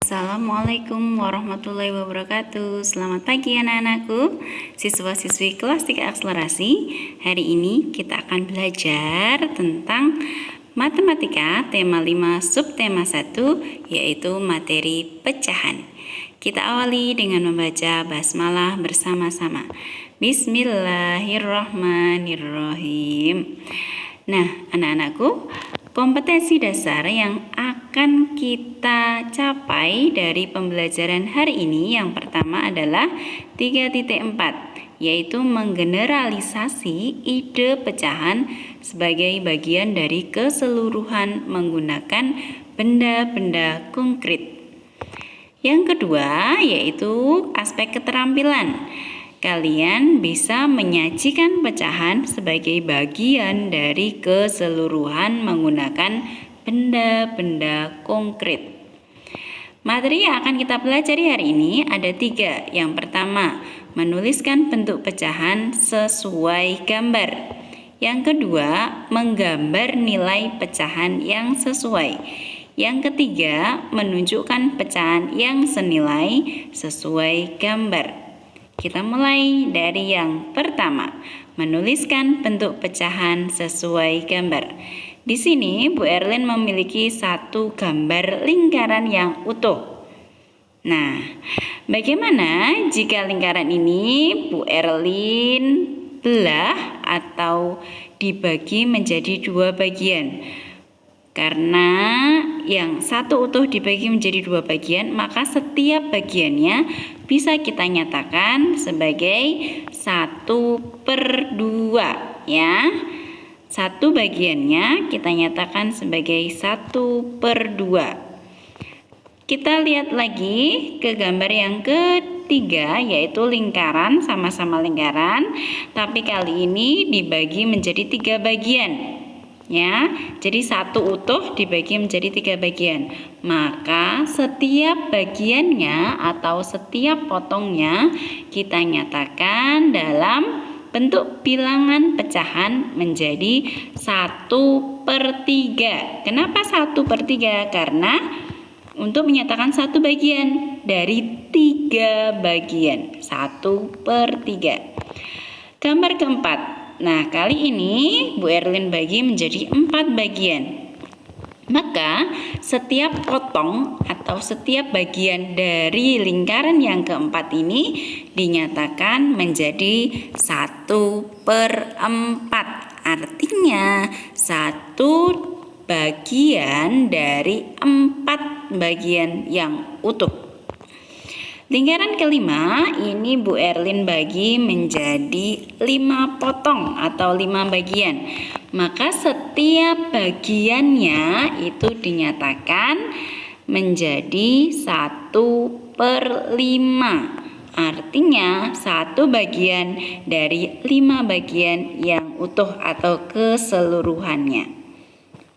Assalamualaikum warahmatullahi wabarakatuh. Selamat pagi anak-anakku, siswa-siswi kelas 3 akselerasi. Hari ini kita akan belajar tentang matematika tema 5 subtema 1, yaitu materi pecahan. Kita awali dengan membaca basmalah bersama-sama. Bismillahirrahmanirrahim. Nah, anak-anakku, kompetensi dasar yang akan kita capai dari pembelajaran hari ini yang pertama adalah 3.4, yaitu menggeneralisasi ide pecahan sebagai bagian dari keseluruhan menggunakan benda-benda konkret. Yang kedua yaitu aspek keterampilan. Kalian bisa menyajikan pecahan sebagai bagian dari keseluruhan menggunakan benda-benda konkret. Materi yang akan kita pelajari hari ini ada 3. Yang pertama, menuliskan bentuk pecahan sesuai gambar. Yang kedua, menggambar nilai pecahan yang sesuai. Yang ketiga, menunjukkan pecahan yang senilai sesuai gambar. Kita mulai dari yang pertama, menuliskan bentuk pecahan sesuai gambar. Di sini Bu Erlin memiliki satu gambar lingkaran yang utuh. Nah, bagaimana jika lingkaran ini Bu Erlin belah atau dibagi menjadi 2 bagian? Karena yang satu utuh dibagi menjadi 2 bagian, maka setiap bagiannya bisa kita nyatakan sebagai 1/2 ya. Satu bagiannya kita nyatakan sebagai 1/2. Kita lihat lagi ke gambar yang ketiga, yaitu lingkaran, sama-sama lingkaran, tapi kali ini dibagi menjadi 3 bagian. Ya, jadi satu utuh dibagi menjadi 3 bagian. Maka setiap bagiannya atau setiap potongnya kita nyatakan dalam bentuk bilangan pecahan menjadi 1/3. Kenapa 1/3? Karena untuk menyatakan satu bagian dari 3 bagian, 1/3. Gambar keempat. Nah, kali ini Bu Erlin bagi menjadi 4 bagian. Maka setiap potong atau setiap bagian dari lingkaran yang keempat ini dinyatakan menjadi 1/4. Artinya 1 bagian dari 4 bagian yang utuh. Lingkaran kelima ini Bu Erlin bagi menjadi 5 potong atau 5 bagian. Maka setiap bagiannya itu dinyatakan menjadi 1/5. Artinya 1 bagian dari 5 bagian yang utuh atau keseluruhannya.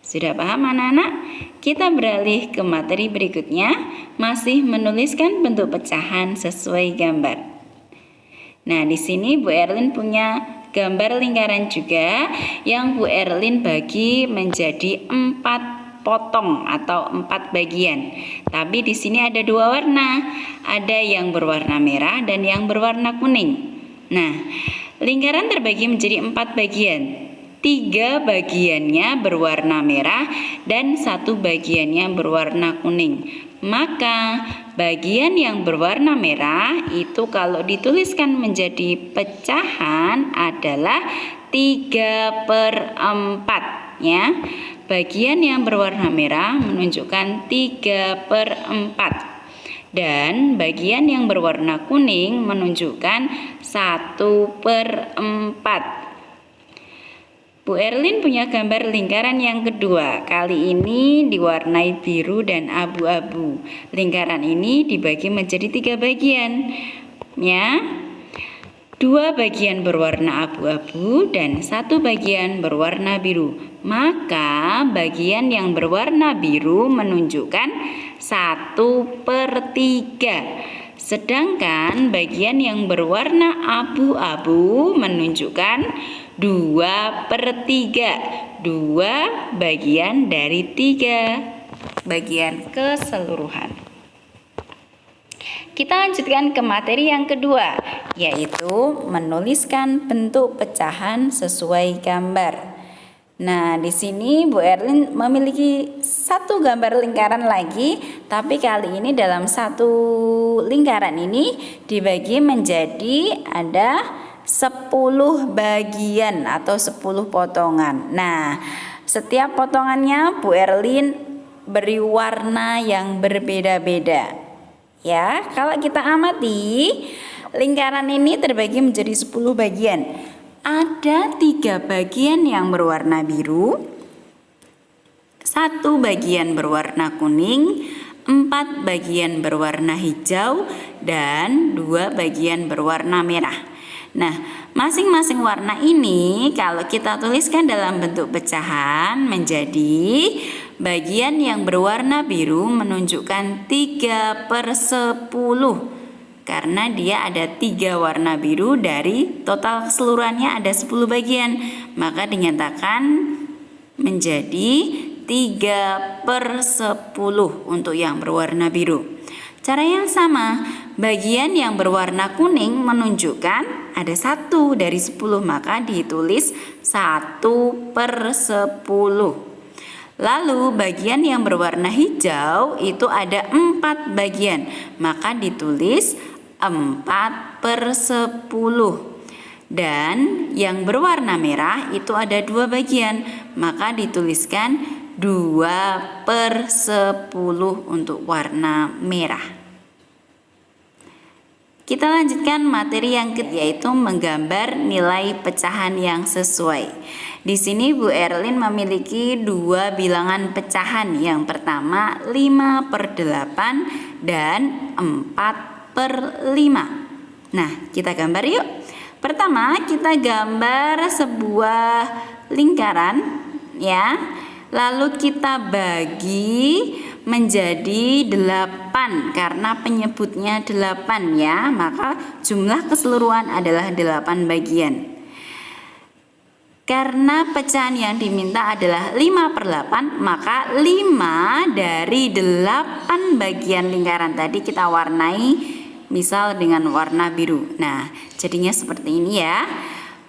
Sudah paham anak-anak? Kita beralih ke materi berikutnya, masih menuliskan bentuk pecahan sesuai gambar. Nah, di sini Bu Erlin punya gambar lingkaran juga yang Bu Erlin bagi menjadi 4 potong atau 4 bagian. Tapi di sini ada 2 warna, ada yang berwarna merah dan yang berwarna kuning. Nah, lingkaran terbagi menjadi 4 bagian. 3 bagiannya berwarna merah dan 1 bagiannya berwarna kuning. Maka bagian yang berwarna merah itu kalau dituliskan menjadi pecahan adalah 3/4 ya. Bagian yang berwarna merah menunjukkan 3/4. Dan bagian yang berwarna kuning menunjukkan 1/4. Bu Erlin punya gambar lingkaran yang kedua. Kali ini diwarnai biru dan abu-abu. Lingkaran ini dibagi menjadi 3 bagian. Ya. 2 bagian berwarna abu-abu dan 1 bagian berwarna biru. Maka bagian yang berwarna biru menunjukkan 1/3. Sedangkan bagian yang berwarna abu-abu menunjukkan 2/3. 2 bagian dari 3 bagian keseluruhan. Kita lanjutkan ke materi yang kedua, yaitu menuliskan bentuk pecahan sesuai gambar. Nah, di sini Bu Erlin memiliki satu gambar lingkaran lagi, tapi kali ini dalam satu lingkaran ini dibagi menjadi ada 10 bagian atau 10 potongan. Nah, setiap potongannya Bu Erlin beri warna yang berbeda-beda. Ya, kalau kita amati, lingkaran ini terbagi menjadi 10 bagian. Ada 3 bagian yang berwarna biru, 1 bagian berwarna kuning, 4 bagian berwarna hijau, dan 2 bagian berwarna merah. Nah, masing-masing warna ini kalau kita tuliskan dalam bentuk pecahan menjadi bagian yang berwarna biru menunjukkan 3/10. Karena dia ada 3 warna biru dari total keseluruhannya ada 10 bagian, maka dinyatakan menjadi 3/10 untuk yang berwarna biru. Cara yang sama, bagian yang berwarna kuning menunjukkan ada 1 dari 10, maka ditulis 1/10. Lalu bagian yang berwarna hijau itu ada 4 bagian, maka ditulis 4/10. Dan yang berwarna merah itu ada 2 bagian, maka dituliskan 2/10 untuk warna merah. Kita lanjutkan materi yang ketiga, yaitu menggambar nilai pecahan yang sesuai. Di sini Bu Erlin memiliki 2 bilangan pecahan. Yang pertama 5/8 dan 4/5. Nah, kita gambar yuk. Pertama, kita gambar sebuah lingkaran ya. Lalu kita bagi menjadi 8 karena penyebutnya 8 ya, maka jumlah keseluruhan adalah 8 bagian. Karena pecahan yang diminta adalah 5/8, maka 5 dari 8 bagian lingkaran tadi kita warnai misal dengan warna biru. Nah, jadinya seperti ini ya.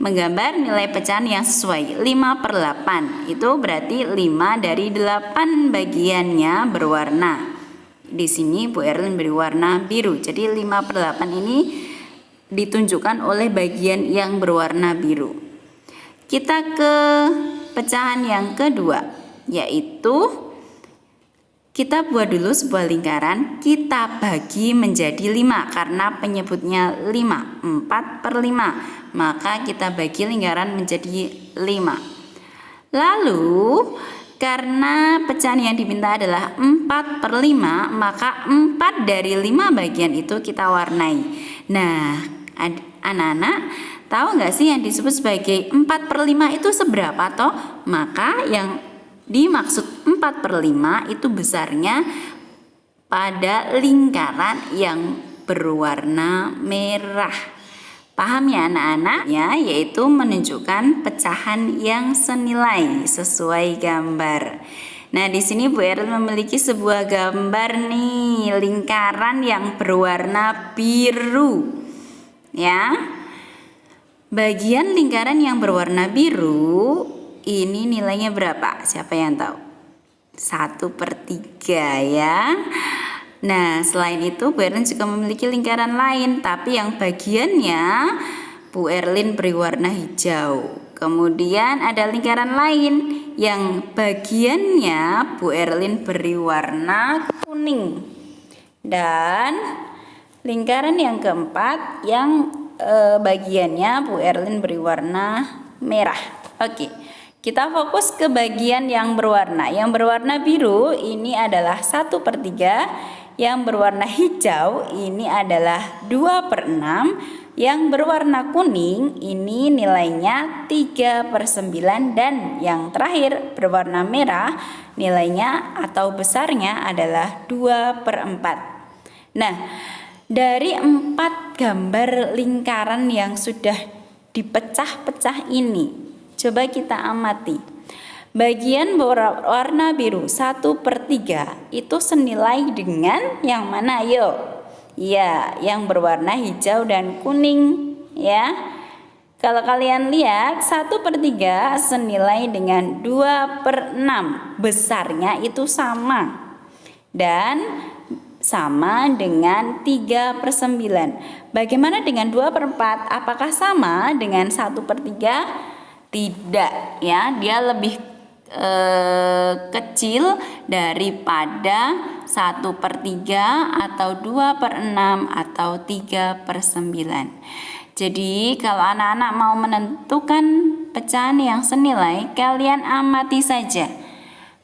Menggambar nilai pecahan yang sesuai 5/8. Itu berarti 5 dari 8 bagiannya berwarna. Di sini Bu Erlin beri warna biru. Jadi 5/8 ini ditunjukkan oleh bagian yang berwarna biru. Kita ke pecahan yang kedua, yaitu kita buat dulu sebuah lingkaran, kita bagi menjadi 5 karena penyebutnya 5, 4/5. Maka kita bagi lingkaran menjadi 5. Lalu karena pecahan yang diminta adalah 4/5, maka 4 dari 5 bagian itu kita warnai. Nah, anak-anak tahu nggak sih yang disebut sebagai 4/5 itu seberapa toh? Maka yang dimaksud 4/5 itu besarnya pada lingkaran yang berwarna merah. Paham ya anak-anak? Ya, yaitu menunjukkan pecahan yang senilai sesuai gambar. Nah, di sini Bu Erlin memiliki sebuah gambar nih, lingkaran yang berwarna biru. Ya. Bagian lingkaran yang berwarna biru ini nilainya berapa? Siapa yang tahu? 1/3 ya. Nah, selain itu Bu Erlin juga memiliki lingkaran lain, tapi yang bagiannya Bu Erlin beri warna hijau. Kemudian ada lingkaran lain yang bagiannya Bu Erlin beri warna kuning. Dan lingkaran yang keempat yang bagiannya Bu Erlin beri warna merah. Oke. Kita fokus ke bagian yang berwarna. Yang berwarna biru ini adalah 1/3. Yang berwarna hijau ini adalah 2/6. Yang berwarna kuning ini nilainya 3/9. Dan yang terakhir berwarna merah nilainya atau besarnya adalah 2/4. Nah, dari 4 gambar lingkaran yang sudah dipecah-pecah ini, coba kita amati. Bagian warna biru 1/3 itu senilai dengan yang mana? Yuk. Ya, yang berwarna hijau dan kuning ya. Kalau kalian lihat 1/3 senilai dengan 2/6. Besarnya itu sama. Dan sama dengan 3/9. Bagaimana dengan 2/4? Apakah sama dengan 1/3? Tidak ya, dia lebih kecil daripada 1/3 atau 2/6 atau 3/9. Jadi kalau anak-anak mau menentukan pecahan yang senilai, kalian amati saja.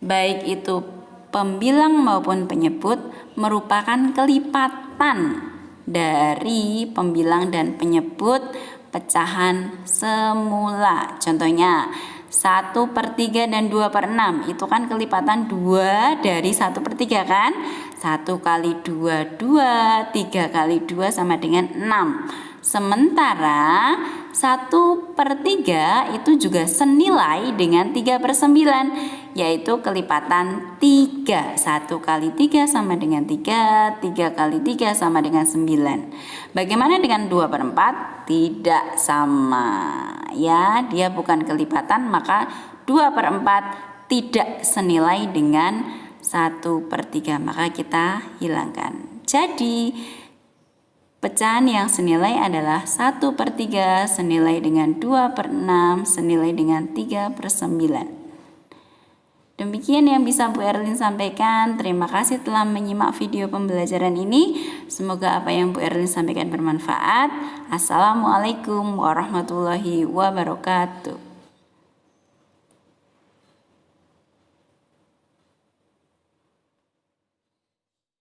Baik itu pembilang maupun penyebut merupakan kelipatan dari pembilang dan penyebut pecahan semula. Contohnya 1/3 dan 2/6 itu kan kelipatan 2 dari 1/3 kan. 1 kali 2 2, 3 kali 2 sama dengan 6. Sementara 1/3 itu juga senilai dengan 3/9, yaitu kelipatan 3. 1 kali 3 sama dengan 3, 3 kali 3 sama dengan 9. Bagaimana dengan 2/4? Tidak sama ya, dia bukan kelipatan, maka 2/4 tidak senilai dengan 1/3, maka kita hilangkan. Jadi pecahan yang senilai adalah 1/3 senilai dengan 2/6 senilai dengan 3/9. Demikian yang bisa Bu Erlin sampaikan. Terima kasih telah menyimak video pembelajaran ini. Semoga apa yang Bu Erlin sampaikan bermanfaat. Assalamualaikum warahmatullahi wabarakatuh.